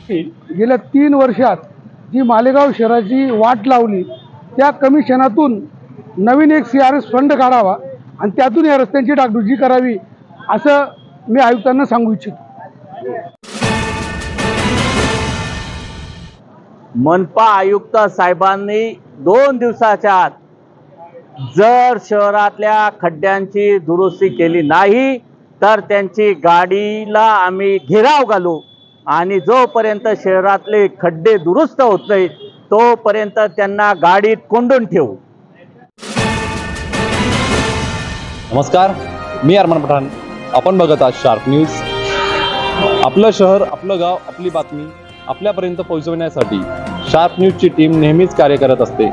गेल्या 3 वर्षात जी मालेगाव शहराची वाट लावली त्या कमिशनातून नवीन एक CRS फंड काढावा आणि त्यातून या रस्त्यांची डागडुजी करावी असं मी आयुक्तांना सांगू इच्छितो। मनपा आयुक्त साहेबांनी 2 दिवसाच्या आत जर शहरातल्या खड्ड्यांची दुरुस्ती केली नाही तर त्यांची गाडीला आम्ही घेराव घालू आणि जोपर्यंत शहरातले खड्डे दुरुस्त होत नाही तोपर्यंत त्यांना गाडीत कोंडून ठेवू। नमस्कार, मी अरमान पठाण। आपण बघत आहात शार्प न्यूज। आपलं शहर, आपलं गाव, आपली बातमी आपल्यापर्यंत पोहोचवण्यासाठी शार्प न्यूजची टीम नेहमीच कार्य करत असते।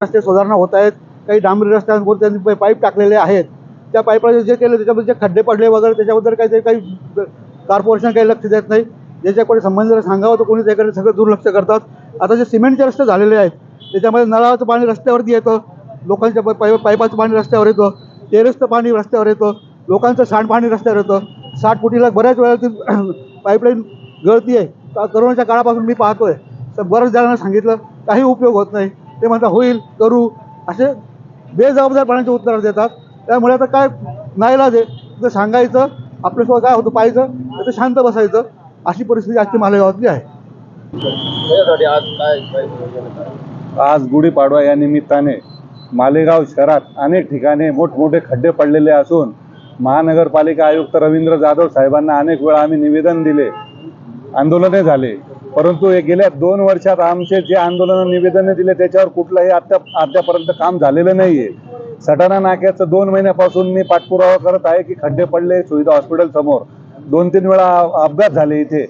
रस्ते सुधारणा होत आहेत, काही डांबरी रस्त्यांवर त्यांनी पाईप टाकलेले आहेत, त्या पाईपला जे केलं त्याच्यामध्ये जे खड्डे पडले वगैरे त्याच्याबद्दल काही कॉर्पोरेशन काही लक्ष देत नाही। ज्याच्याकडे संबंधित सांगावं तर कोणी त्याकडे सगळं दुर्लक्ष करतात। आता जे सिमेंटचे रस्ते झालेले आहेत त्याच्यामध्ये नळाचं पाणी रस्त्यावरती येतं, लोकांच्या पाईपाचं पाणी रस्त्यावर येतं, टेरेसचं पाणी रस्त्यावर येतं, लोकांचं सांडपाणी रस्त्यावर येतं। 60 फुटीला बऱ्याच वेळा ती पाईपलाईन गळती आहे। करोनाच्या काळापासून मी पाहतोय, तर बऱ्याच जणांना सांगितलं काही उपयोग होत नाही। ते म्हणतात होईल, करू, असे बेजबाबदारपणाचे उत्तर देतात। त्यामुळे आता काय नाईलाज आहे, ते सांगायचं, आपल्यासोबत काय होतं पाहायचं, तर शांत बसायचं, अशी परिस्थिती आजची मालेगावातली आहे। आज गुढीपाडवा या निमित्ताने मालेगाव शहरात अनेक ठिकाणी मोठमोठे खड्डे पडलेले असून महानगरपालिका आयुक्त रवींद्र जाधव साहेबांना अनेक वेळा आम्ही निवेदन दिले, आंदोलने झाले, परंतु गेल्या 2 वर्षात आमचे जे आंदोलन निवेदने दिले त्याच्यावर कुठलंही आतापर्यंत काम झालेलं नाहीये। सटाणा नाक्याचं 2 महिन्यापासून मी पाठपुरावा करत आहे की खड्डे पडले सुविधा हॉस्पिटल समोर, 2-3 वेळा अपघात झाले इथे।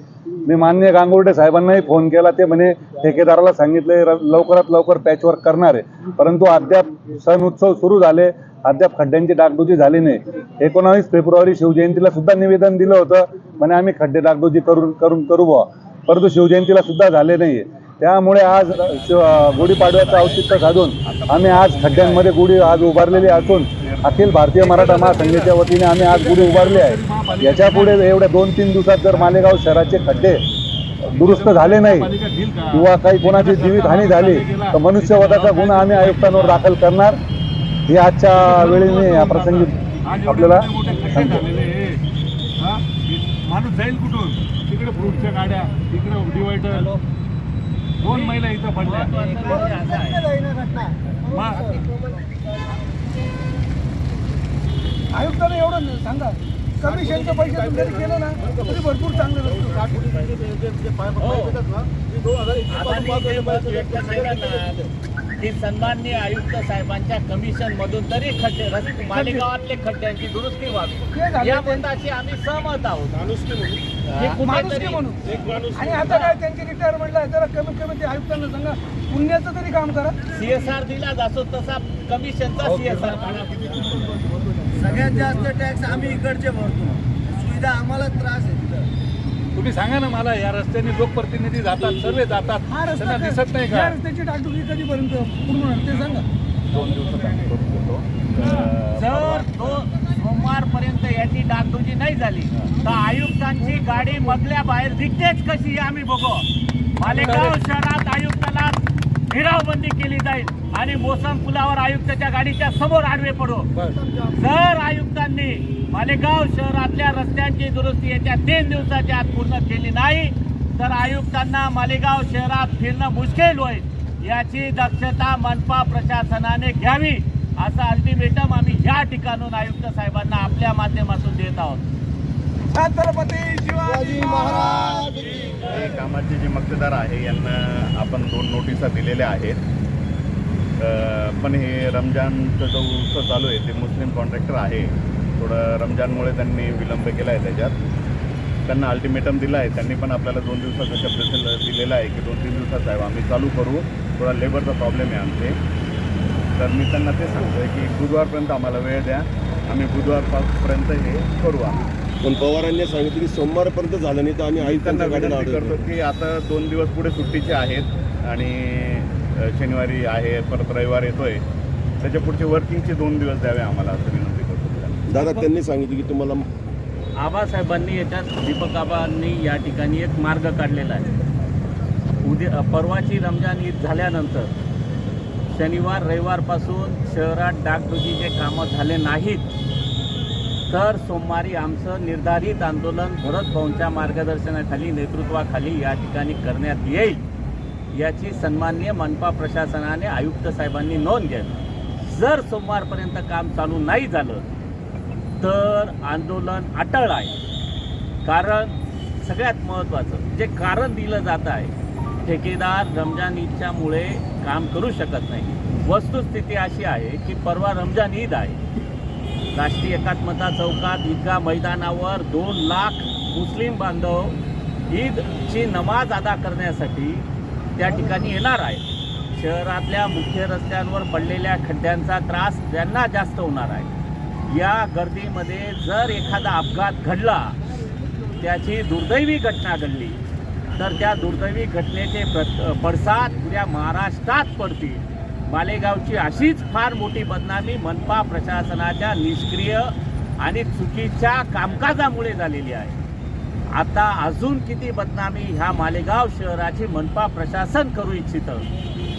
मी माननीय गांगुर्डे साहेबांनाही फोन केला, ते म्हणे ठेकेदाराला सांगितले लवकरात लवकर पॅचवर्क करणार आहे, परंतु अद्याप सण उत्सव सुरू झाले, अद्याप खड्ड्यांची डागडुजी झाली नाही। 19 फेब्रुवारी शिवजयंतीला सुद्धा निवेदन दिलं होतं, म्हणे आम्ही खड्डे डागडुजी करू बुवा, परंतु शिवजयंतीला सुद्धा झाले नाहीये। त्यामुळे आज गुढीपाडव्याचं औचित्य साधून आम्ही आज खड्ड्यांमध्ये गुढी आज उभारलेली असून अखिल भारतीय मराठा महासंघाच्या वतीने आम्ही आज गुढी उभारली आहे। याच्यापुढे एवढ्या 2-3 दिवसात जर मालेगाव शहराचे खड्डे दुरुस्त झाले नाही किंवा काही कोणाची जीवितहानी झाली तर मनुष्यवधाचा गुन्हा आम्ही आयुक्तांवर दाखल करणार, ही आजच्या वेळी मी या प्रसंगी आपल्याला सांगतो। माणूस जाईल कुठून? तिकडे फ्रूटच्या गाड्या, तिकडे डिवायडर, 2 महिला इथं पडल्या। आयुक्तांना एवढं सांगा, कमिशनचे पैसे तुम्ही केलं ना तरी भरपूर चांगलं की सन्माननीय आयुक्त साहेबांच्या कमिशन मधून तरी खड्डे मालेगावातले खड्ड्यांची दुरुस्ती व्हावी या मताशी आम्ही सहमत आहोत। माणुसकी म्हणून। आणि आता काय त्यांची रिटायरमेंटला जरा कमीत कमी ते आयुक्तांना सांगा पुण्याचं तरी काम करा। CSR दिला जातो तसा कमिशनचा CSR सगळ्यात जास्त टॅक्स आम्ही इकडचे भरतो, सुविधा आम्हाला त्रास आहे। तुम्ही सांगा ना मला, या रस्त्याने लोकप्रतिनिधी जातात, सर्व जातात, त्यांना दिसत नाही का? रस्त्याची डागडुजी कधीपर्यंत पूर्ण होणार ते सांगा। 2 दिवसात आम्ही करून देतो। जर सोमवारपर्यंत याची डागडुजी नाही झाली तर आयुक्तांची गाडी मधल्या बाहेर दिसतेच कशी हे आम्ही बघू। मालेगाव शहरात आयुक्ताला घेरावबंदी केली जाईल आणि मोसम पुलावर आयुक्ताच्या गाडीच्या समोर आडवे पडू। जर आयुक्तांनी मालेगाव शहरातल्या रस्त्यांची दुरुस्ती येत्या 3 दिवसाच्या आत पूर्ण केली नाही तर आयुक्तांना मालेगाव शहरात फिरणं मुश्किल होईल। याची दक्षता मनपा प्रशासनाने घ्यावी असं अल्टिमेटम आम्ही या ठिकाणून आयुक्त साहेबांना आपल्या माध्यमातून देत आहोत। छत्रपती शिवाजी महाराज। कामाचे जे मक्तेदार आहे यांना आपण 2 नोटिसा दिलेल्या आहेत, पण हे रमजानचा जो उत्सव चालू आहे ते मुस्लिम कॉन्ट्रॅक्टर आहे, थोडं रमजानमुळे त्यांनी विलंब केला आहे। त्याच्यात त्यांना अल्टिमेटम दिला आहे, त्यांनी पण आपल्याला 2 दिवसाचा शब्द दिलेला आहे की 2-3 दिवसात साहेब आम्ही चालू करू, थोडा लेबरचा प्रॉब्लेम आहे आमचे। तर मी त्यांना ते सांगतो आहे की बुधवारपर्यंत आम्हाला वेळ द्या, आम्ही बुधवारपर्यंत हे करू। आम्ही पण पवारांनी सांगितलं की सोमवारपर्यंत झालं नाही तर आम्ही आयुक्तांना विनंती करतो की आता 2 दिवस पुढे सुट्टीचे आहेत आणि शनिवारी आहे, परत रविवार येतोय, त्याच्या पुढचे वर्किंगचे 2 दिवस द्यावे आम्हाला असं विनंती करतो। दादा त्यांनी सांगितलं की तुम्हाला आबासाहेबांनी याच्यात दीपक आबांनी या ठिकाणी एक मार्ग काढलेला आहे। उद्या परवाची रमजान ईद झाल्यानंतर शनिवार रविवारपासून शहरात डागडुजीचे कामं झाले नाहीत तर सोमवारी आमचं निर्धारित आंदोलन भरत भाऊंच्या मार्गदर्शनाखाली नेतृत्वाखाली या ठिकाणी करण्यात येईल याची सन्माननीय मनपा प्रशासनाने आयुक्त साहेबांनी नोंद घ्यावी। जर सोमवारपर्यंत काम चालू नाही झालं तर आंदोलन अटळ आहे। कारण सगळ्यात महत्त्वाचं जे कारण दिलं जात आहे, ठेकेदार रमजान ईदच्यामुळे काम करू शकत नाही। वस्तुस्थिती अशी आहे की परवा रमजान ईद आहे, राष्ट्रीय एकात्मता चौकात ईदगाह मैदानावर 2 लाख मुस्लिम बांधव ईदची नमाज अदा करण्यासाठी त्या ठिकाणी येणार आहे। शहरातल्या मुख्य रस्त्यांवर पडलेल्या खड्ड्यांचा त्रास त्यांना जास्त होणार आहे। या गर्दीमध्ये जर एखादा अपघात घडला, त्याची दुर्दैवी घटना घडली तर त्या दुर्दैवी घटनेचे पडसाद पुऱ्या महाराष्ट्रात पडतील। मालेगावची अशीच फार मोठी बदनामी मनपा प्रशासनाच्या निष्क्रिय आणि चुकीच्या कामकाजामुळे झालेली आहे। आता अजून किती बदनामी ह्या मालेगाव शहराची मनपा प्रशासन करू इच्छितं।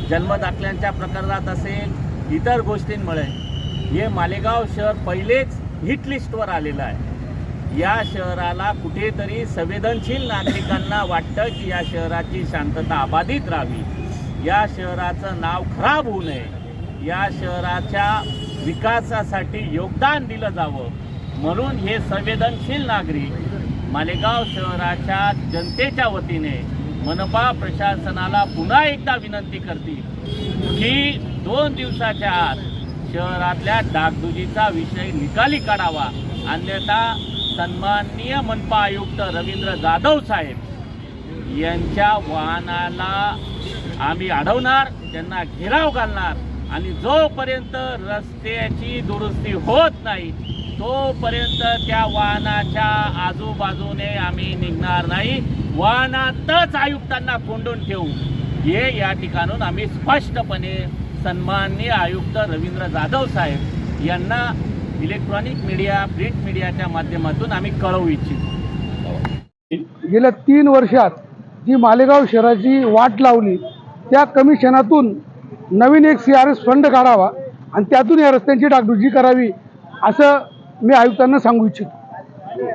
जन्मदाखल्यांच्या प्रकरणात असेल, इतर गोष्टींमुळे हे मालेगाव शहर पहिलेच हिट लिस्टवर आलेलं आहे। या शहराला कुठेतरी संवेदनशील नागरिकांना वाटतं की या शहराची शांतता अबाधित राहावी, या शहराचं नाव खराब होऊ नये, या शहराच्या विकासासाठी योगदान दिलं जावं म्हणून हे संवेदनशील नागरिक मालेगाव शहराच्या जनतेच्या वतीने मनपा प्रशासनाला पुन्हा एकदा विनंती करतील की 2 दिवसाच्या आत शहरातल्या डागडुजीचा विषय निकाली काढावा, अन्यथा सन्माननीय मनपा आयुक्त रवींद्र जाधव साहेब यांच्या वाहनाला आम्ही अडवणार, त्यांना घेराव घालणार आणि जोपर्यंत रस्त्याची दुरुस्ती होत नाही तोपर्यंत त्या वाहनाच्या आजूबाजूने आम्ही निघणार नाही। वाहनातच आयुक्तांना कोंडून ठेवू हे या ठिकाणून आम्ही स्पष्टपणे सन्माननीय आयुक्त रवींद्र जाधव साहेब यांना इलेक्ट्रॉनिक मीडिया, प्रिंट मीडियाच्या माध्यमातून आम्ही कळवू इच्छितो। गेल्या 3 वर्षात जी मालेगाव शहराची वाट लावली त्या कमिशनातून नवीन एक CRS फंड काढावा आणि त्यातून या रस्त्यांची डागडुजी करावी असं मी आयुक्तांना सांगू इच्छितो।